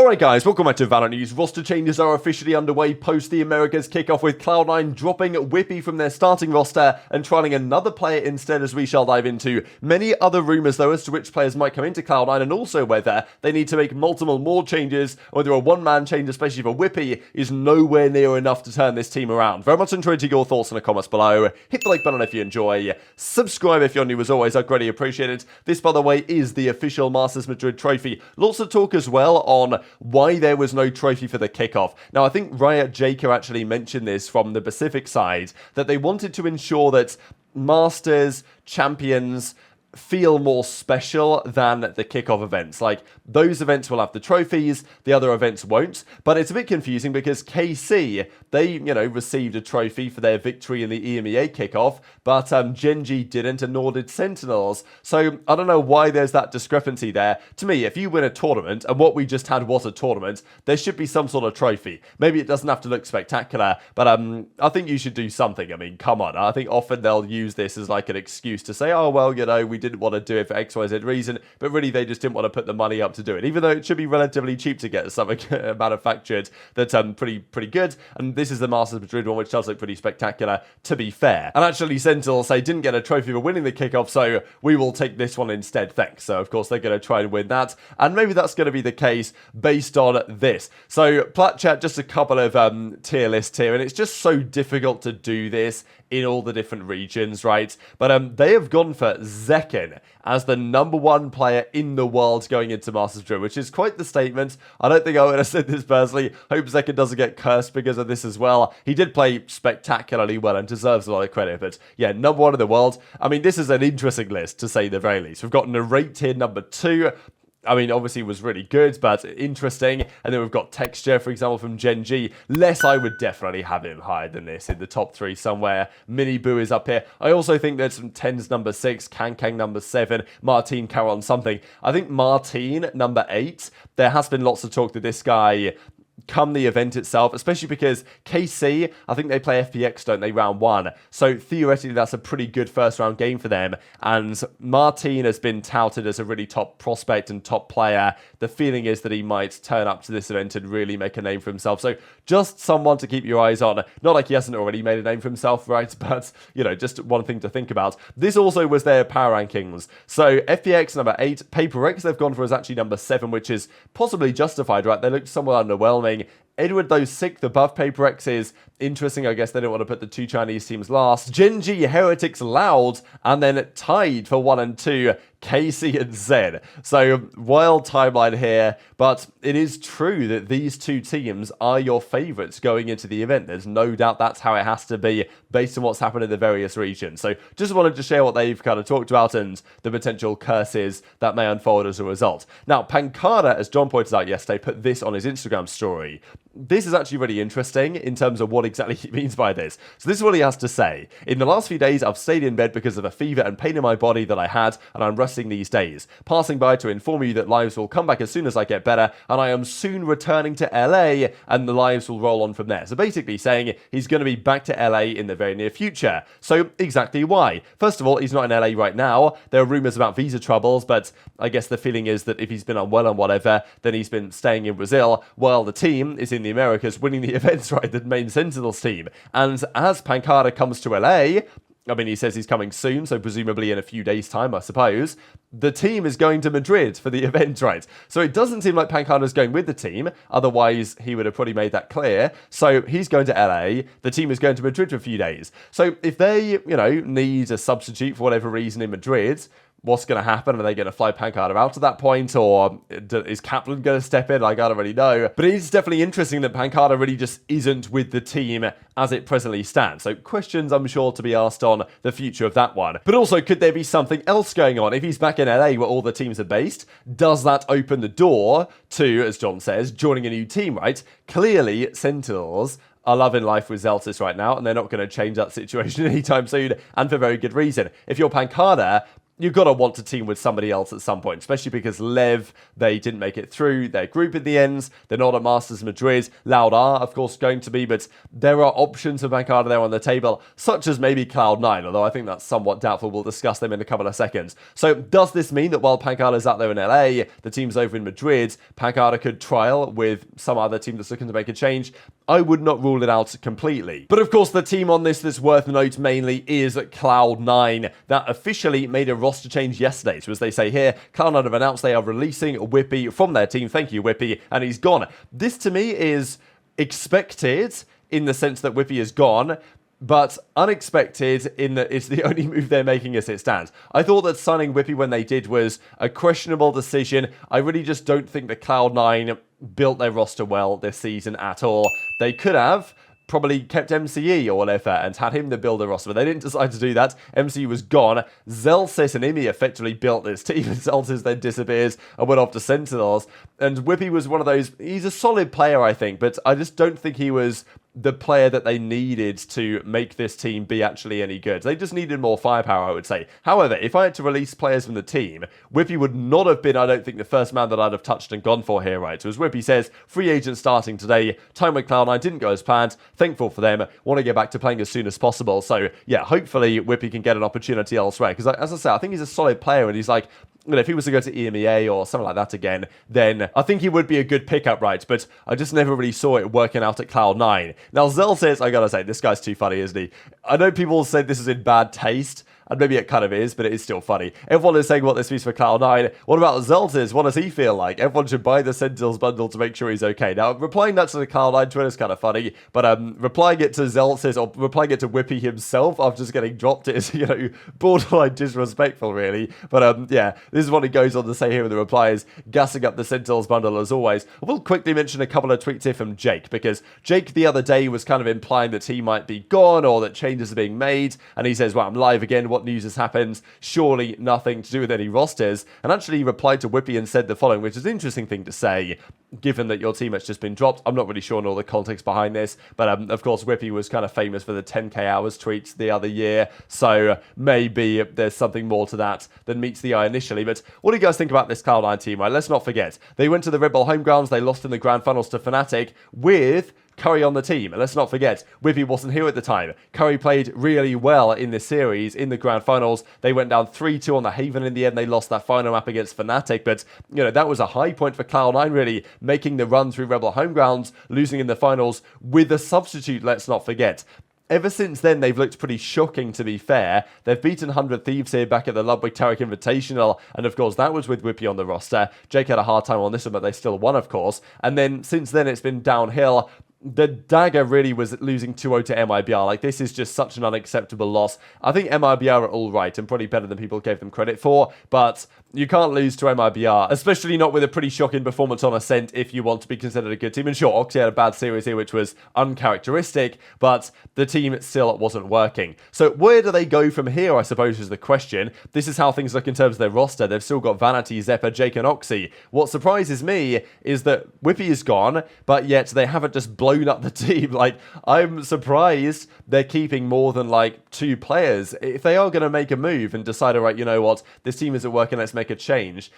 Alright guys, welcome back to VALORANT News. Roster changes are officially underway post the Americas kickoff, with Cloud9 dropping Wippie from their starting roster and trialing another player instead, as we shall dive into. Many other rumours though as to which players might come into Cloud9, and also whether they need to make multiple more changes, or whether a one-man change, especially for Wippie, is nowhere near enough to turn this team around. Very much enjoyed your thoughts in the comments below. Hit the like button if you enjoy. Subscribe if you're new, as always, I'd greatly appreciate it. This, by the way, is the official Masters Madrid trophy. Lots of talk as well on why there was no trophy for the kickoff. Now, I think Riot Jaker actually mentioned this from the Pacific side, that they wanted to ensure that Masters, Champions feel more special than the kickoff events. Like, those events will have the trophies, the other events won't. But it's a bit confusing because KC, they, received a trophy for their victory in the EMEA kickoff, but Gen.G didn't, and nor did Sentinels. So I don't know why there's that discrepancy there. To me, if you win a tournament, and what we just had was a tournament, there should be some sort of trophy. Maybe it doesn't have to look spectacular, but I think you should do something. I mean, come on. I think often they'll use this as like an excuse to say, oh, well, we didn't want to do it for XYZ reason, but really they just didn't want to put the money up to do it, even though it should be relatively cheap to get something manufactured that's pretty good. And this is the Masters Madrid one, which does look pretty spectacular, to be fair. And actually, Sentinel say didn't get a trophy for winning the kickoff, so we will take this one instead, thanks. So of course they're going to try and win that, and maybe that's going to be the case based on this. So Plat Chat, just a couple of tier lists here, and it's just so difficult to do this in all the different regions, right? But they have gone for Zekken as the #1 player in the world going into Masters Madrid, which is quite the statement. I don't think I would have said this personally. Hope Zekken doesn't get cursed because of this as well. He did play spectacularly well and deserves a lot of credit, but yeah, #1 in the world. I mean, this is an interesting list, to say the very least. We've got Narrate here, #2. I mean, obviously was really good, but interesting. And then we've got Texture, for example, from Gen.G. Less, I would definitely have him higher than this, in the top 3 somewhere. Mini Boo is up here. I also think there's some Tens #6, Kang #7, Martin Caron something. I think Martin #8, there has been lots of talk that this guy come the event itself, especially because KC, I think they play FPX, don't they, round 1. So theoretically, that's a pretty good first round game for them. And Martin has been touted as a really top prospect and top player. The feeling is that he might turn up to this event and really make a name for himself. So just someone to keep your eyes on. Not like he hasn't already made a name for himself, right? But, just one thing to think about. This also was their power rankings. So FPX #8, PaperX they've gone for is actually #7, which is possibly justified, right? They looked somewhat underwhelming. Edward, though, 6th above PaperX is interesting. I guess they don't want to put the 2 Chinese teams last. Gen.G, Heretics, Loud, and then tied for 1 and 2, KC and Zen. So, wild timeline here, but it is true that these 2 teams are your favourites going into the event. There's no doubt that's how it has to be based on what's happened in the various regions. So, just wanted to share what they've kind of talked about and the potential curses that may unfold as a result. Now, pANcada, as John pointed out yesterday, put this on his Instagram story. This is actually really interesting in terms of what exactly he means by this. So this is what he has to say. In the last few days, I've stayed in bed because of a fever and pain in my body that I had, and I'm resting these days. Passing by to inform you that lives will come back as soon as I get better, and I am soon returning to LA, and the lives will roll on from there. So basically saying he's going to be back to LA in the very near future. So exactly why? First of all, he's not in LA right now. There are rumours about visa troubles, but I guess the feeling is that if he's been unwell and whatever, then he's been staying in Brazil, while the team is in the Americas winning the events, right, the main Sentinels team. And as pANcada comes to LA, I mean, he says he's coming soon, so presumably in a few days' time, I suppose, the team is going to Madrid for the event, right? So it doesn't seem like pANcada's going with the team, otherwise he would have probably made that clear. So he's going to LA, the team is going to Madrid for a few days. So if they, need a substitute for whatever reason in Madrid, what's going to happen? Are they going to fly pANcada out at that point? Or is Kaplan going to step in? Like, I don't really know. But it is definitely interesting that pANcada really just isn't with the team as it presently stands. So questions, I'm sure, to be asked on the future of that one. But also, could there be something else going on? If he's back in LA where all the teams are based, does that open the door to, as John says, joining a new team, right? Clearly, Sentinels are loving life with Zellsis right now, and they're not going to change that situation anytime soon, and for very good reason. If you're pANcada, you've got to want to team with somebody else at some point, especially because Lev, they didn't make it through their group in the end. They're not at Masters Madrid. Loud are, of course, going to be, but there are options for pANcada there on the table, such as maybe Cloud9, although I think that's somewhat doubtful. We'll discuss them in a couple of seconds. So does this mean that while pANcada's out there in LA, the team's over in Madrid, pANcada could trial with some other team that's looking to make a change? I would not rule it out completely. But of course, the team on this that's worth note mainly is Cloud9. That officially made a roster change yesterday. So as they say here, Cloud9 have announced they are releasing Wippie from their team. Thank you, Wippie. And he's gone. This to me is expected in the sense that Wippie is gone, but unexpected in that it's the only move they're making as it stands. I thought that signing Wippie when they did was a questionable decision. I really just don't think that Cloud9 built their roster well this season at all. They could have probably kept MCE or whatever and had him to build a roster, but they didn't decide to do that. MCE was gone. Zellsis and Imi effectively built this team, and Zellsis then disappears and went off to Sentinels. And Wippie was one of those, he's a solid player, I think, but I just don't think he was the player that they needed to make this team be actually any good. They just needed more firepower, I would say. However, if I had to release players from the team, Wippie would not have been, I don't think, the first man that I'd have touched and gone for here, right? So as Wippie says, free agent starting today, time with Cloud9 didn't go as planned, thankful for them, want to get back to playing as soon as possible. So yeah, hopefully Wippie can get an opportunity elsewhere, because as I say, I think he's a solid player, and he's like, you know, if he was to go to EMEA or something like that again, then I think he would be a good pickup, right? But I just never really saw it working out at Cloud9. Now, Zellsis, I gotta say, this guy's too funny, isn't he? I know people say this is in bad taste, and maybe it kind of is, but it is still funny. Everyone is saying what this means for Cloud9. What about Zellsis? What does he feel like? Everyone should buy the Sentinels bundle to make sure he's okay. Now, replying that to the Cloud9 Twitter is kind of funny, but replying it to Zellsis or replying it to Wippie himself after just getting dropped is, you know, borderline disrespectful, really. But yeah, this is what he goes on to say here in the replies, gassing up the Sentinels bundle as always. I will quickly mention a couple of tweets here from Jake, because Jake the other day was kind of implying that he might be gone or that changes are being made, and he says, well, I'm live again, what news has happened? Surely nothing to do with any rosters. And actually he replied to Wippie and said the following, which is an interesting thing to say, given that your team has just been dropped. I'm not really sure on all the context behind this, but of course Wippie was kind of famous for the 10k hours tweets the other year, so maybe there's something more to that than meets the eye initially. But what do you guys think about this Cloud9 team? Right, let's not forget, they went to the Red Bull home grounds, they lost in the grand finals to Fnatic with Curry on the team. And let's not forget, Wippie wasn't here at the time. Curry played really well in this series, in the grand finals. They went down 3-2 on the Haven in the end. They lost that final map against Fnatic, but, you know, that was a high point for Cloud9, really, making the run through Rebel home grounds, losing in the finals with a substitute, let's not forget. Ever since then, they've looked pretty shocking, to be fair. They've beaten 100 Thieves here back at the Ludwig Tarek Invitational, and of course, that was with Wippie on the roster. Jake had a hard time on this one, but they still won, of course. And then, since then, it's been downhill. The dagger really was losing 2-0 to MIBR. Like, this is just such an unacceptable loss. I think MIBR are all right and probably better than people gave them credit for, but you can't lose to MIBR, especially not with a pretty shocking performance on Ascent if you want to be considered a good team. And sure, Oxy had a bad series here, which was uncharacteristic, but the team still wasn't working. So where do they go from here, I suppose, is the question. This is how things look in terms of their roster. They've still got Vanity, Zephyr, Jake, and Oxy. What surprises me is that Wippie is gone, but yet they haven't just blown up the team. Like, I'm surprised they're keeping more than like 2 players. If they are going to make a move and decide, all right, you know what, this team isn't working, let's make a change,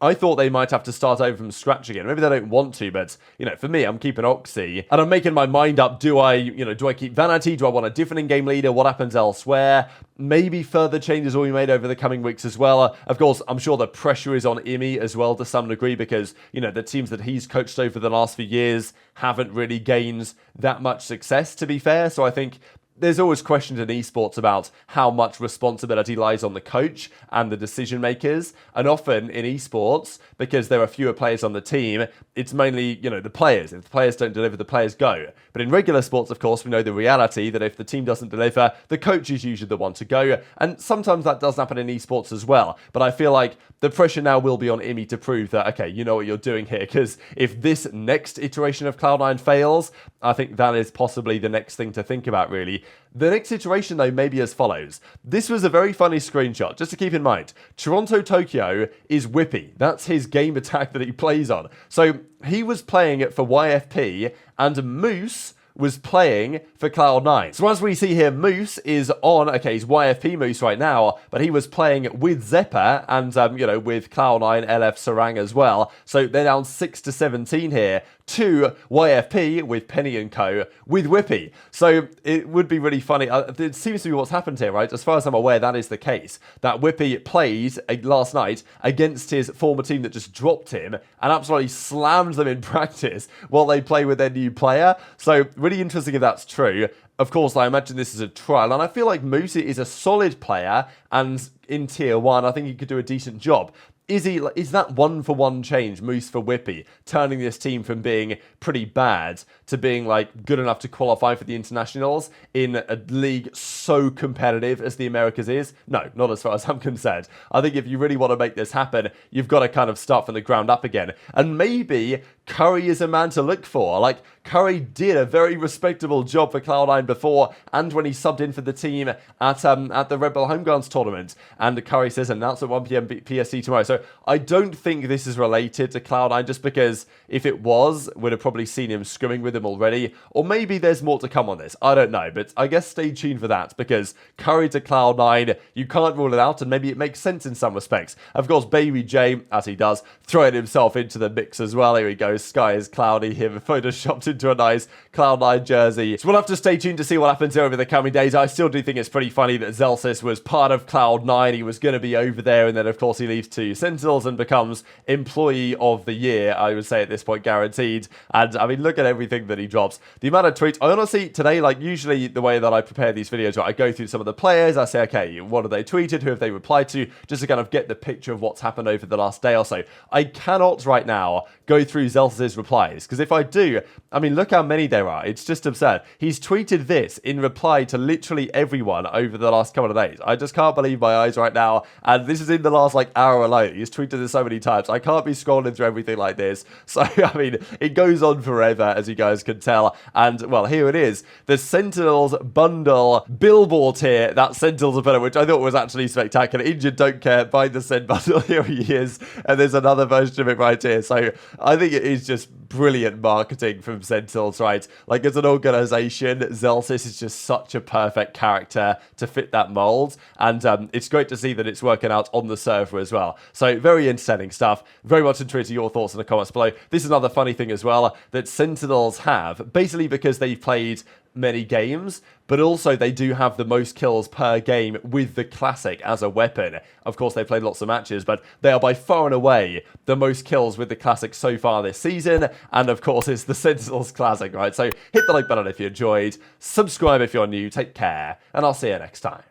I thought they might have to start over from scratch again. Maybe they don't want to, but, you know, for me, I'm keeping Oxy, and I'm making my mind up. Do I keep Vanity? Do I want a different in-game leader? What happens elsewhere? Maybe further changes will be made over the coming weeks as well. Of course, I'm sure the pressure is on Imi as well to some degree, because, you know, the teams that he's coached over the last few years haven't really gained that much success, to be fair. So I think there's always questions in esports about how much responsibility lies on the coach and the decision makers. And often in esports, because there are fewer players on the team, it's mainly, you know, the players. If the players don't deliver, the players go. But in regular sports, of course, we know the reality that if the team doesn't deliver, the coach is usually the one to go. And sometimes that does happen in esports as well. But I feel like the pressure now will be on Imi to prove that, okay, you know what you're doing here. Because if this next iteration of Cloud9 fails, I think that is possibly the next thing to think about, really. The next iteration, though, may be as follows. This was a very funny screenshot, just to keep in mind. Toronto Tokyo is Wippie. That's his game attack that he plays on. So he was playing it for YFP, and Moose was playing for Cloud9. So as we see here, Moose is on, okay, he's YFP Moose right now, but he was playing with Zeppa and, you know, with Cloud9, LF, Sarang as well. So they're down 6-17 here to YFP with Penny and Co. with Wippie. So it would be really funny. It seems to be what's happened here, right? As far as I'm aware, that is the case. That Wippie played last night against his former team that just dropped him and absolutely slammed them in practice while they play with their new player. So really interesting if that's true. Of course, I imagine this is a trial, and I feel like Moose is a solid player, and in Tier 1, I think he could do a decent job. Is that one-for-one change, Moose for Wippie, turning this team from being pretty bad to being, like, good enough to qualify for the internationals in a league so competitive as the Americas is? No, not as far as I'm concerned. I think if you really want to make this happen, you've got to kind of start from the ground up again. And maybe Curry is a man to look for. Like, Curry did a very respectable job for Cloud9 before, and when he subbed in for the team at the Red Bull Homegrounds tournament. And Curry says announced at 1 PM PST tomorrow. So I don't think this is related to Cloud9, just because if it was, we'd have probably seen him scrimming with him already. Or maybe there's more to come on this. I don't know, but I guess stay tuned for that, because Curry to Cloud9, you can't rule it out, and maybe it makes sense in some respects. Of course, Baby J, as he does, throwing himself into the mix as well. Here he goes, sky is cloudy, him photoshopped into a nice Cloud9 jersey. So we'll have to stay tuned to see what happens here over the coming days. I still do think it's pretty funny that Zellsis was part of Cloud9. He was going to be over there, and then of course he leaves to Sentinels and becomes Employee of the Year, I would say at this point, guaranteed. And I mean, look at everything that he drops. The amount of tweets, I honestly, today, like usually the way that I prepare these videos, right, I go through some of the players, I say, okay, what have they tweeted, who have they replied to, just to kind of get the picture of what's happened over the last day or so. I cannot right now go through Zellsis' replies, because if I do, I mean, look how many there are. It's just absurd. He's tweeted this in reply to literally everyone over the last couple of days. I just can't believe my eyes right now, and this is in the last, like, hour alone. He's tweeted this so many times. I can't be scrolling through everything like this. So, I mean, it goes on forever, as you guys can tell. And, well, here it is. The Sentinels bundle billboard here. That Sentinels bundle, which I thought was actually spectacular. Injured, don't care. Buy the Sen bundle. Here he is. And there's another version of it right here. So, I think it is just brilliant marketing from Sentinels, right? Like, as an organization, Zellsis is just such a perfect character to fit that mold. And it's great to see that it's working out on the server as well. So, very entertaining stuff. Very much intrigued to your thoughts in the comments below. This is another funny thing as well that Sentinels have, basically because they've played many games, but also they do have the most kills per game with the Classic as a weapon. Of course, they played lots of matches, but they are by far and away the most kills with the Classic so far this season, and of course, it's the Sentinels Classic, right? So hit the like button if you enjoyed, subscribe if you're new, take care, and I'll see you next time.